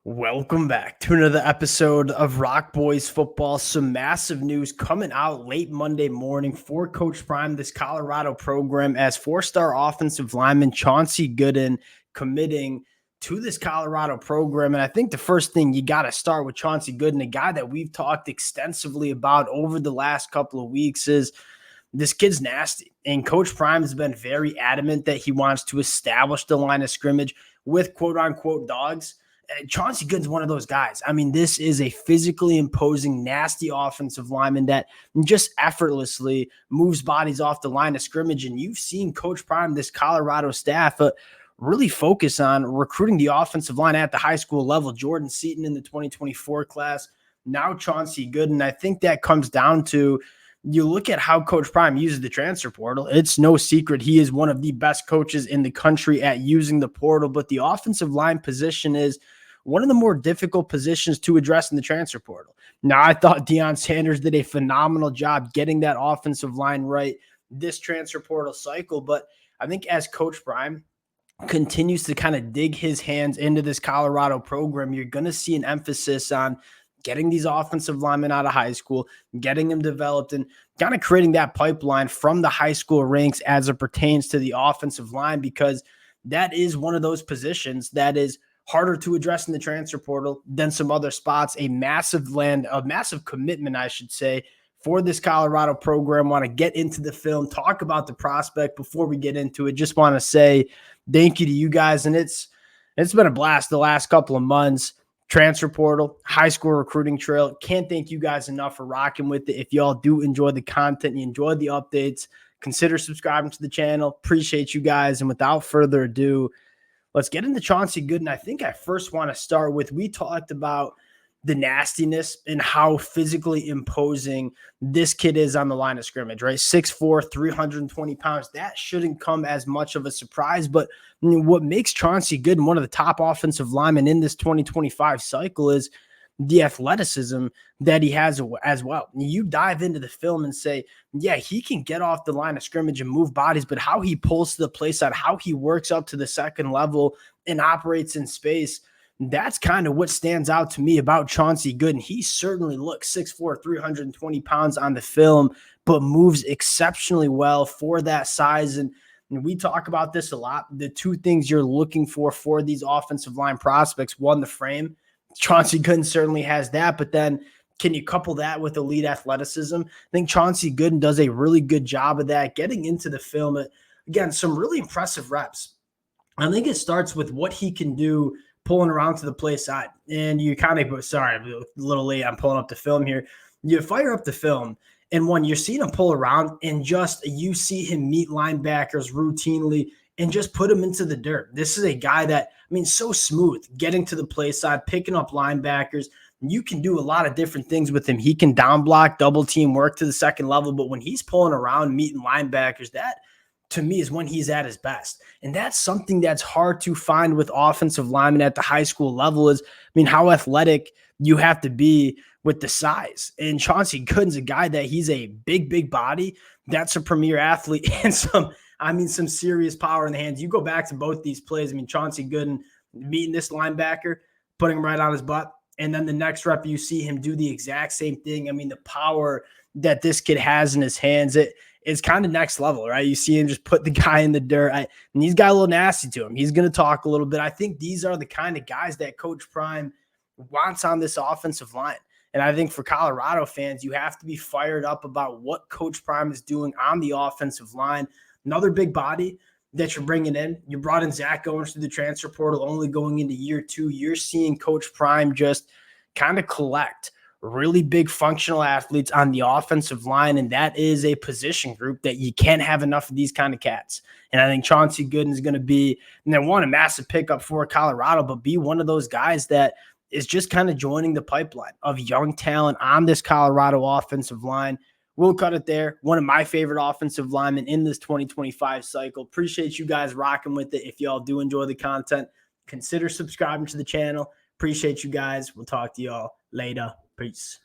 Welcome back to another episode of Rock Boys Football. Some massive news coming out late Monday morning for Coach Prime, this Colorado program, as four-star offensive lineman Chauncey Gooden committing to this Colorado program. And I think the first thing you got to start with Chauncey Gooden, a guy that we've talked extensively about over the last couple of weeks, is this kid's nasty. And Coach Prime has been very adamant that he wants to establish the line of scrimmage with quote-unquote dogs. Chauncey Gooden's one of those guys. I mean, this is a physically imposing, nasty offensive lineman that just effortlessly moves bodies off the line of scrimmage. And you've seen Coach Prime, this Colorado staff, really focus on recruiting the offensive line at the high school level. Jordan Seaton in the 2024 class, now Chauncey Gooden. I think that comes down to, you look at how Coach Prime uses the transfer portal. It's no secret he is one of the best coaches in the country at using the portal, but the offensive line position is one of the more difficult positions to address in the transfer portal. Now, I thought Deion Sanders did a phenomenal job getting that offensive line right this transfer portal cycle, but I think as Coach Prime continues to kind of dig his hands into this Colorado program, you're going to see an emphasis on getting these offensive linemen out of high school, getting them developed, and kind of creating that pipeline from the high school ranks as it pertains to the offensive line, because that is one of those positions that is harder to address in the transfer portal than some other spots. A massive commitment, I should say, for this Colorado program. Want to get into the film, talk about the prospect before we get into it. Just want to say thank you to you guys, and it's been a blast the last couple of months. Transfer portal, high school recruiting trail. Can't thank you guys enough for rocking with it. If y'all do enjoy the content, you enjoy the updates, consider subscribing to the channel. Appreciate you guys. And without further ado, let's get into Chauncey Gooden. I think I first want to start with, we talked about the nastiness and how physically imposing this kid is on the line of scrimmage, right? 6'4", 320 pounds. That shouldn't come as much of a surprise. But what makes Chauncey Gooden one of the top offensive linemen in this 2025 cycle is the athleticism that he has as well. You dive into the film and say, yeah, he can get off the line of scrimmage and move bodies, but how he pulls to the play side, how he works up to the second level and operates in space, that's kind of what stands out to me about Chauncey Gooden. He certainly looks 6'4", 320 pounds on the film, but moves exceptionally well for that size. And we talk about this a lot. The two things you're looking for these offensive line prospects: one, the frame. Chauncey Gooden certainly has that, but then can you couple that with elite athleticism? I think Chauncey Gooden does a really good job of that. Getting into the film, again, some really impressive reps. I think it starts with what he can do pulling around to the play side. And you kind of, sorry, I'm a little late. I'm pulling up the film here. You fire up the film, and when you're seeing him pull around, and just you see him meet linebackers routinely and just put him into the dirt. This is a guy that, I mean, so smooth, getting to the play side, picking up linebackers. You can do a lot of different things with him. He can down block, double team, work to the second level. But when he's pulling around, meeting linebackers, that to me is when he's at his best. And that's something that's hard to find with offensive linemen at the high school level is, I mean, how athletic you have to be with the size. And Chauncey Gooden's a guy that he's a big body. That's a premier athlete and some serious power in the hands. You go back to both these plays. I mean, Chauncey Gooden meeting this linebacker, putting him right on his butt. And then the next rep, you see him do the exact same thing. I mean, the power that this kid has in his hands, it's kind of next level, right? You see him just put the guy in the dirt. And he's got a little nasty to him. He's going to talk a little bit. I think these are the kind of guys that Coach Prime wants on this offensive line. And I think for Colorado fans, you have to be fired up about what Coach Prime is doing on the offensive line. Another big body that you're bringing in. You brought in Zach Owens through the transfer portal, only going into year 2. You're seeing Coach Prime just kind of collect really big functional athletes on the offensive line, and that is a position group that you can't have enough of these kind of cats. And I think Chauncey Gooden is going to be, and they want a massive pickup for Colorado, but be one of those guys that is just kind of joining the pipeline of young talent on this Colorado offensive line. We'll cut it there. One of my favorite offensive linemen in this 2025 cycle. Appreciate you guys rocking with it. If y'all do enjoy the content, consider subscribing to the channel. Appreciate you guys. We'll talk to y'all later. Peace.